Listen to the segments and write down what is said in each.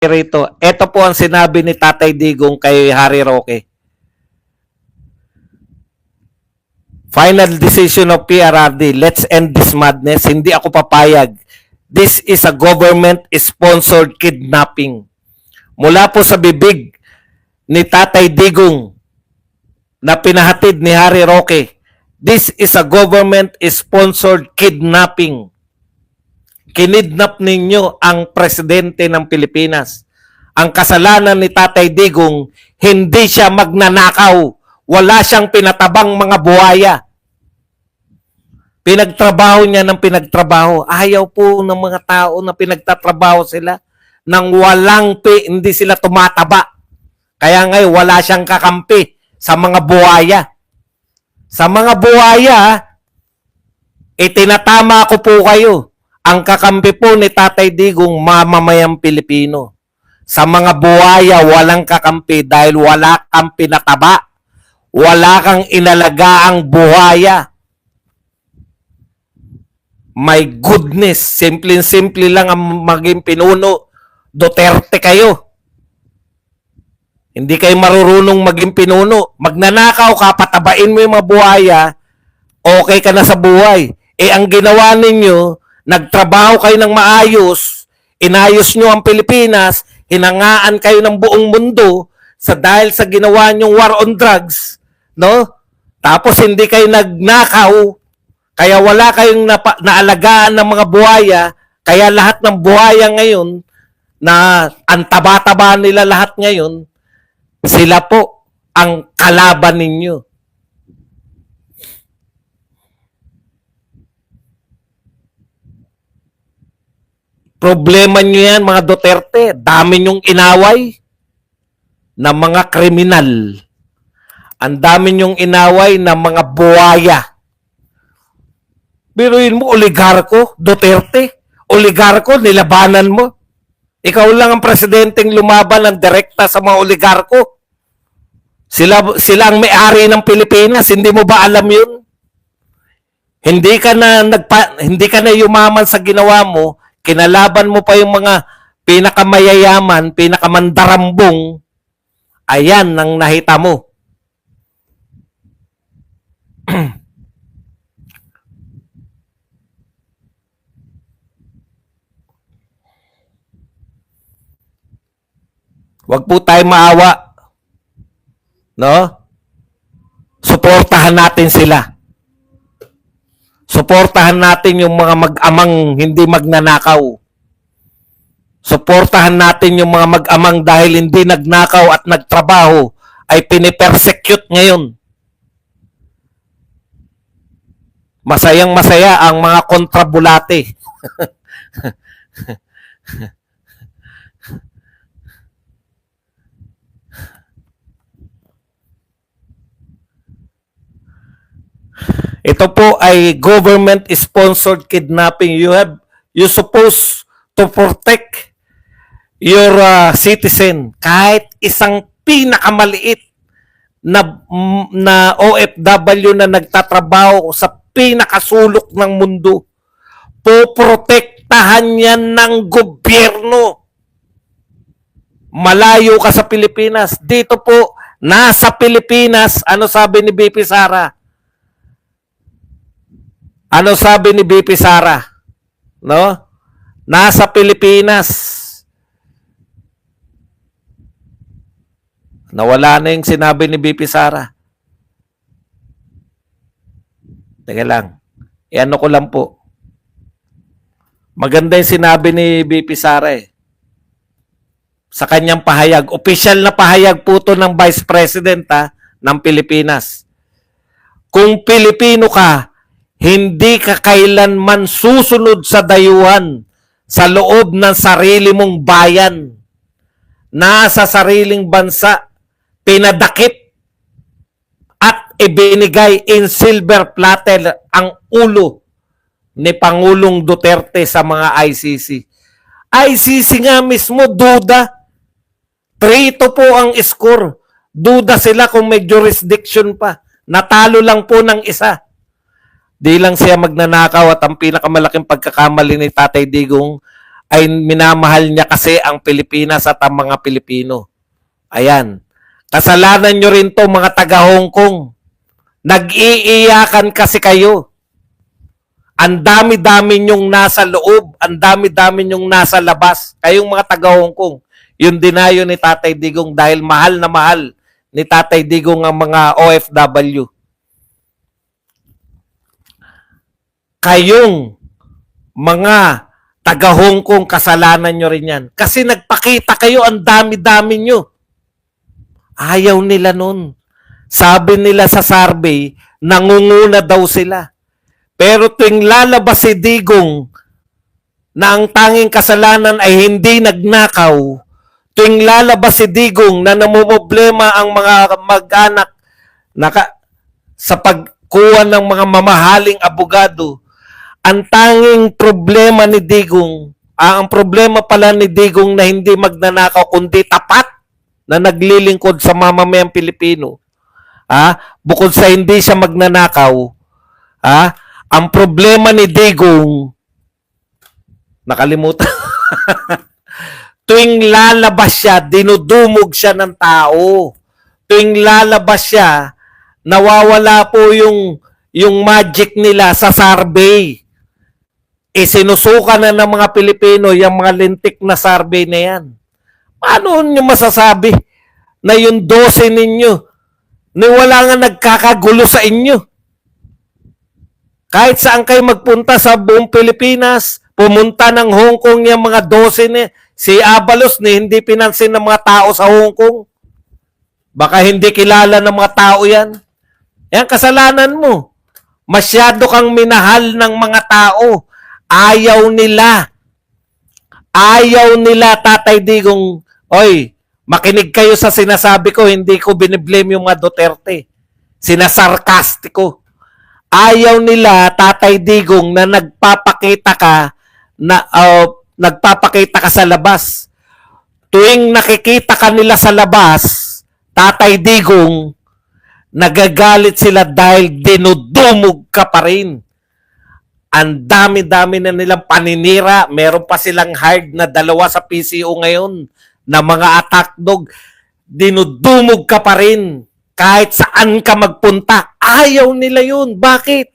rito. Ito po ang sinabi ni Tatay Digong kay Harry Roque. Final decision of PRRD, let's end this madness. Hindi ako papayag. This is a government-sponsored kidnapping. Mula po sa bibig ni Tatay Digong na pinahatid ni Harry Roque, this is a government-sponsored kidnapping. Kinidnap ninyo ang presidente ng Pilipinas. Ang kasalanan ni Tatay Digong, hindi siya magnanakaw. Wala siyang pinatabang mga buhaya. Pinagtrabaho niya ng pinagtrabaho. Ayaw po ng mga tao na pinagtatrabaho sila nang walang hindi sila tumataba. Kaya ngayon wala siyang kakampi sa mga buhaya. Sa mga buhaya, itinatama ko po kayo. Ang kakampi po ni Tatay Digong, mamamayang Pilipino. Sa mga buhaya, walang kakampi dahil wala kang pinataba. Wala kang inalagaang buhaya. My goodness, simple-simple lang ang maging pinuno. Duterte kayo. Hindi kayo marurunong maging pinuno. Magnanakaw ka, patabain mo yung mga buhaya, okay ka na sa buhay. Ang ginawa ninyo, nagtrabaho kayo ng maayos, inayos nyo ang Pilipinas, hinangaan kayo ng buong mundo dahil sa ginawa nyong war on drugs, no? Tapos hindi kayo nagnakaw, kaya wala kayong naalagaan ng mga buhaya, kaya lahat ng buhaya ngayon, na ang taba-taba nila lahat ngayon, sila po ang kalaban ninyo. Problema nyo yan, mga Duterte. Dami nyong inaway ng mga kriminal. Ang dami nyong inaway ng mga buhaya. Biruin mo, oligarko, Duterte. Oligarko, nilabanan mo. Ikaw lang ang presidenteng lumaban ng direkta sa mga oligarko. Sila ang may-ari ng Pilipinas. Hindi mo ba alam yun? Hindi ka na yumaman sa ginawa mo. Kinalaban mo pa yung mga pinakamayayaman, pinakamandarambong. Ayan ang nahita mo. Huwag po tayo maawa. No? Suportahan natin sila. Suportahan natin yung mga mag-amang hindi magnanakaw. Suportahan natin yung mga mag-amang dahil hindi nagnakaw at nagtrabaho ay pinipersecute ngayon. Masayang masaya ang mga kontrabulate. Ito po ay government-sponsored kidnapping. You supposed to protect your citizen. Kahit isang pinakamaliit na OFW na nagtatrabaho sa pinakasulok ng mundo, poprotektahan yan ng gobyerno. Malayo ka sa Pilipinas. Dito po, nasa Pilipinas, ano sabi ni BP Sara? Ano sabi ni BP Sara? No? Nasa Pilipinas. Nawala na yung sinabi ni BP Sara. Teka lang. Iano ko lang po. Maganda yung sinabi ni BP Sara eh. Sa kanyang pahayag. Official na pahayag po to ng Vice President ng Pilipinas. Kung Pilipino ka, hindi ka kailanman susunod sa dayuhan sa loob ng sarili mong bayan. Nasa sariling bansa, pinadakip at ibinigay in silver platter ang ulo ni Pangulong Duterte sa mga ICC. ICC nga mismo, duda. 3-2 po ang score. Duda sila kung may jurisdiction pa. Natalo lang po ng isa. Di lang siya magnanakaw at ang pinakamalaking pagkakamali ni Tatay Digong ay minamahal niya kasi ang Pilipinas at ang mga Pilipino. Ayan. Kasalanan nyo rin to mga taga Hong Kong. Nag-iiyakan kasi kayo. Ang dami-dami nyong nasa loob, ang dami-dami nyong nasa labas. Kayong mga taga Hong Kong. Yung dinayo ni Tatay Digong dahil mahal na mahal ni Tatay Digong ang mga OFW. Kayong mga taga Hong Kong, kasalanan nyo rin yan. Kasi nagpakita kayo, ang dami-dami nyo. Ayaw nila nun. Sabi nila sa survey, nangunguna daw sila. Pero tuwing lalabas si Digong na ang tanging kasalanan ay hindi nagnakaw, tuwing lalabas si Digong na namumblema ang mga mag-anak sa pagkuha ng mga mamahaling abogado, ang tanging problema ni Digong, ang problema pala ni Digong na hindi magnanakaw kundi tapat na naglilingkod sa mamamayang Pilipino. Bukod sa hindi siya magnanakaw, ang problema ni Digong, nakalimutan, tuwing lalabas siya, dinudumog siya ng tao. Tuwing lalabas siya, nawawala po yung magic nila sa survey. Sinusuka na ng mga Pilipino yung mga lintik na survey na yan. Paano nyo masasabi na yung 12 ninyo na wala nga nagkakagulo sa inyo? Kahit saan kayo magpunta sa buong Pilipinas, pumunta ng Hong Kong yung mga 12 ni si Abalos ni hindi pinansin ng mga tao sa Hong Kong. Baka hindi kilala ng mga tao yan. Yan kasalanan mo. Masyado kang minahal ng mga tao. Ayaw nila. Ayaw nila, Tatay Digong. Oy, makinig kayo sa sinasabi ko, hindi ko biniblame yung mga Duterte. Sinasarkastiko. Ayaw nila, Tatay Digong, na nagpapakita ka sa labas. Tuwing nakikita ka nila sa labas, Tatay Digong, nagagalit sila dahil dinudumog ka pa rin. Ang dami-dami na nilang paninira. Meron pa silang hired na 2 sa PCO ngayon na mga attack dog. Dinudumog ka pa rin. Kahit saan ka magpunta. Ayaw nila yun. Bakit?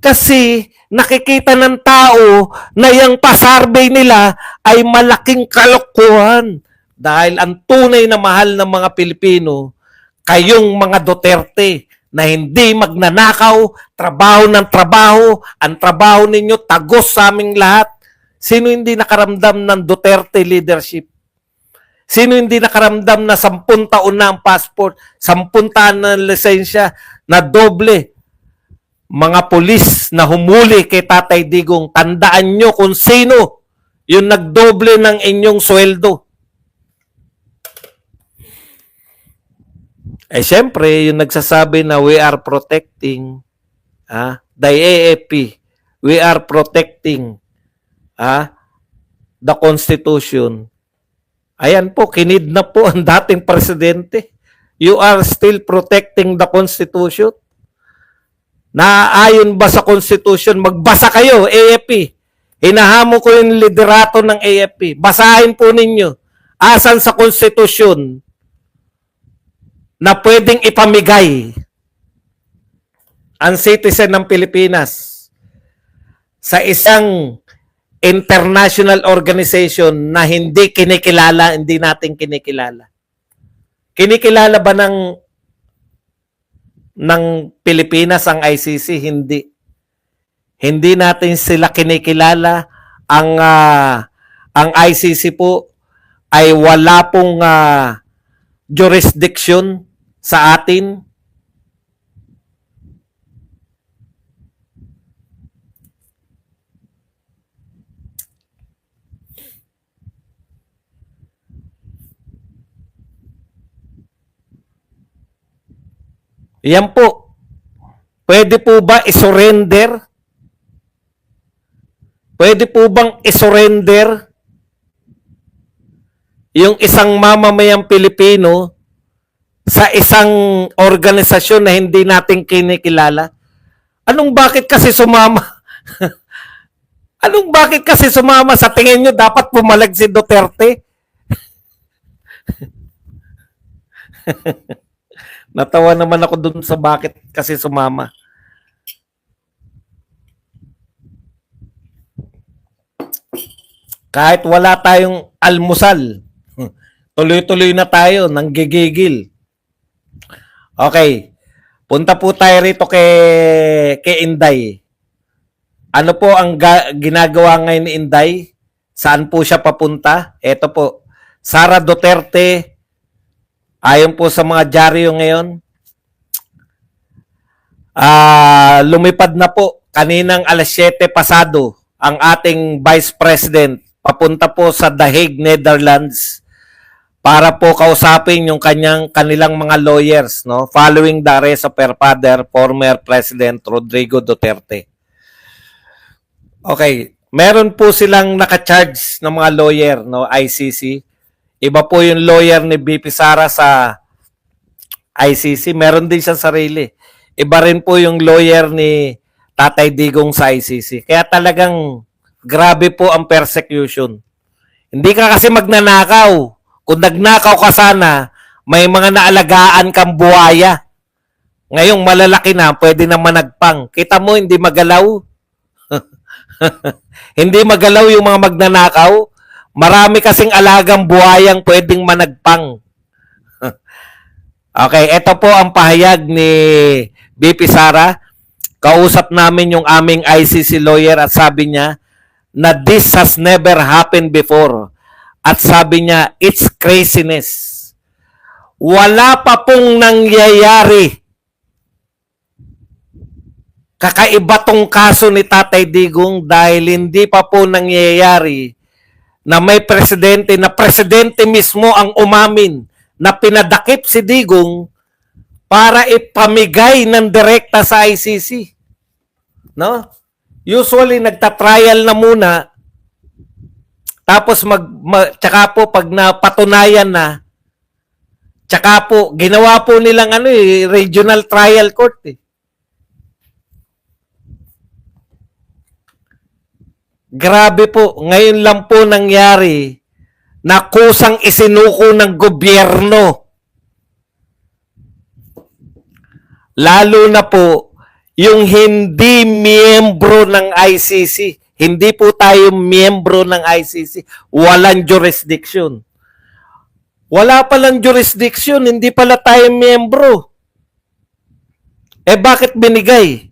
Kasi nakikita ng tao na yung pa-survey nila ay malaking kalokohan. Dahil ang tunay na mahal ng mga Pilipino, kayong mga Duterte, na hindi magnanakaw, trabaho ng trabaho, ang trabaho ninyo tagos sa aming lahat. Sino hindi nakaramdam ng Duterte leadership? Sino hindi nakaramdam na 10 taon na ang passport, 10 taon na lisensya, na doble? Mga pulis na humuli kay Tatay Digong, tandaan nyo kung sino yung nagdoble ng inyong sweldo. Siyempre, yung nagsasabi na we are protecting the AFP, we are protecting the Constitution. Ayan po, kinidnap po ang dating presidente. You are still protecting the Constitution? Naaayon ba sa Constitution? Magbasa kayo, AFP. Hinahamo ko yung liderato ng AFP. Basahin po ninyo. Asan sa Constitution na pwedeng ipamigay ang citizen ng Pilipinas sa isang international organization na hindi kinikilala, hindi natin kinikilala. Kinikilala ba ng Pilipinas ang ICC? Hindi. Hindi natin sila kinikilala. Ang ICC po ay wala pong jurisdiction sa atin. Yan po. Pwede po ba isurrender? Pwede po bang isurrender yung isang mamamayang Pilipino sa isang organisasyon na hindi natin kinikilala? Bakit kasi sumama? Anong bakit kasi sumama? Sa tingin nyo, dapat pumalag si Duterte? Natawa naman ako dun sa bakit kasi sumama. Kahit wala tayong almusal, tuloy-tuloy na tayo, nang gigigil. Okay, punta po tayo rito kay Inday. Ano po ang ginagawa ngayon ni Inday? Saan po siya papunta? Ito po, Sara Duterte, ayon po sa mga dyaryo ngayon, lumipad na po kaninang alas 7 pasado ang ating Vice President papunta po sa The Hague, Netherlands para po kausapin yung kanilang mga lawyers, no, following the arrest of her father, former President Rodrigo Duterte. Okay, meron po silang naka-charge ng mga lawyer, no, ICC. Iba po yung lawyer ni BP Sara sa ICC, meron din siyang sarili. Iba rin po yung lawyer ni Tatay Digong sa ICC. Kaya talagang grabe po ang persecution. Hindi ka kasi magnanakaw. Kung nagnakaw ka sana, may mga naalagaan kang buhaya. Ngayong malalaki na, pwede na managpang. Kita mo, hindi magalaw. Hindi magalaw yung mga magnanakaw. Marami kasing alagang buhayang pwedeng managpang. Okay, ito po ang pahayag ni BP Sara. Kausap namin yung aming ICC lawyer at sabi niya na this has never happened before. At sabi niya, it's craziness. Wala pa pong nangyayari. Kakaiba tong kaso ni Tatay Digong dahil hindi pa po nangyayari na may presidente mismo ang umamin na pinadakip si Digong para ipamigay ng direkta sa ICC. No? Usually nagta-trial na muna tapos tsaka po pag napatunayan na tsaka po ginawa po nilang regional trial court eh. Grabe po, ngayon lang po nangyari na kusang isinuko ng gobyerno. Lalo na po yung hindi miyembro ng ICC. Hindi po tayo miyembro ng ICC. Walang jurisdiction. Wala palang jurisdiction, hindi pala tayo miyembro. Eh bakit binigay?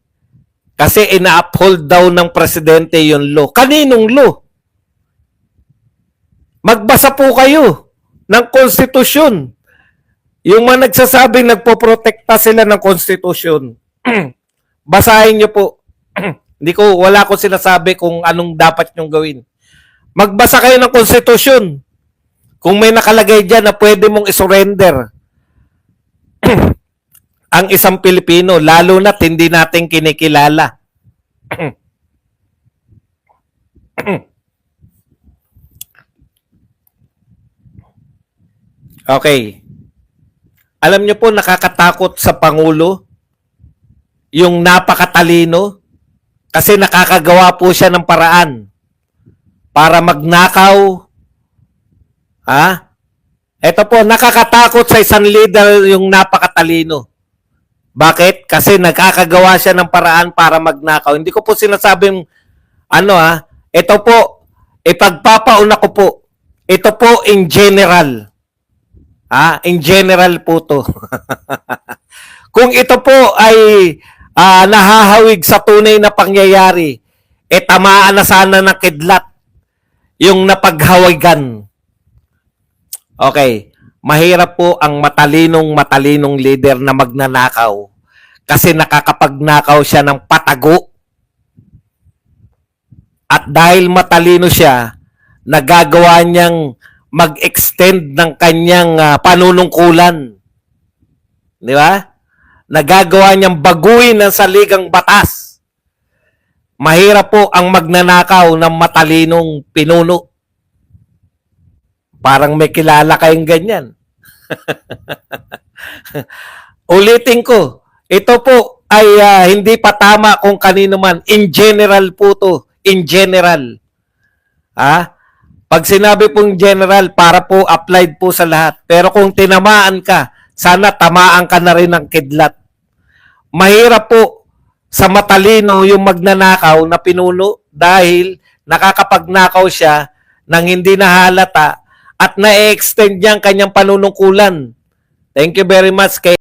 Kasi ina-uphold daw ng presidente yung law. Kaninong law? Magbasa po kayo ng konstitusyon. Yung mga nagsasabing nagpoprotekta sila ng konstitusyon. Basahin nyo po. Wala ko sinasabi kung anong dapat nyong gawin. Magbasa kayo ng konstitusyon. Kung may nakalagay dyan na pwede mong isurrender ang isang Pilipino, lalo na't hindi natin kinikilala. Okay. Alam nyo po, nakakatakot sa Pangulo yung napakatalino kasi nakakagawa po siya ng paraan para magnakaw. Ito po, nakakatakot sa isang leader yung napakatalino. Bakit? Kasi nakakagawa siya ng paraan para magnakaw. Hindi ko po sinasabing ito po, ipagpapauna ko po. Ito po in general. In general po to. Kung ito po ay nahahawig sa tunay na pangyayari, tamaan na sana ng kidlat yung napaghawagan. Okay, mahirap po ang matalinong leader na magnanakaw kasi nakakapagnakaw siya ng patago. At dahil matalino siya, nagagawa niyang mag-extend ng kanyang panunungkulan. Di ba? Nagagawa niyang baguhin ang saligang batas. Mahirap po ang magnanakaw ng matalinong pinuno. Parang may kilala kayong ganyan. Ulitin ko, ito po ay hindi pa tama kung kanino man. In general po to. in general. Pag sinabi pong general, para po applied po sa lahat. Pero kung tinamaan ka, sana tamaan ka na rin ng kidlat. Mahirap po sa matalino yung magnanakaw na pinuno dahil nakakapagnakaw siya nang hindi nahalata at na-extend niya ang kanyang panunungkulan. Thank you very much kay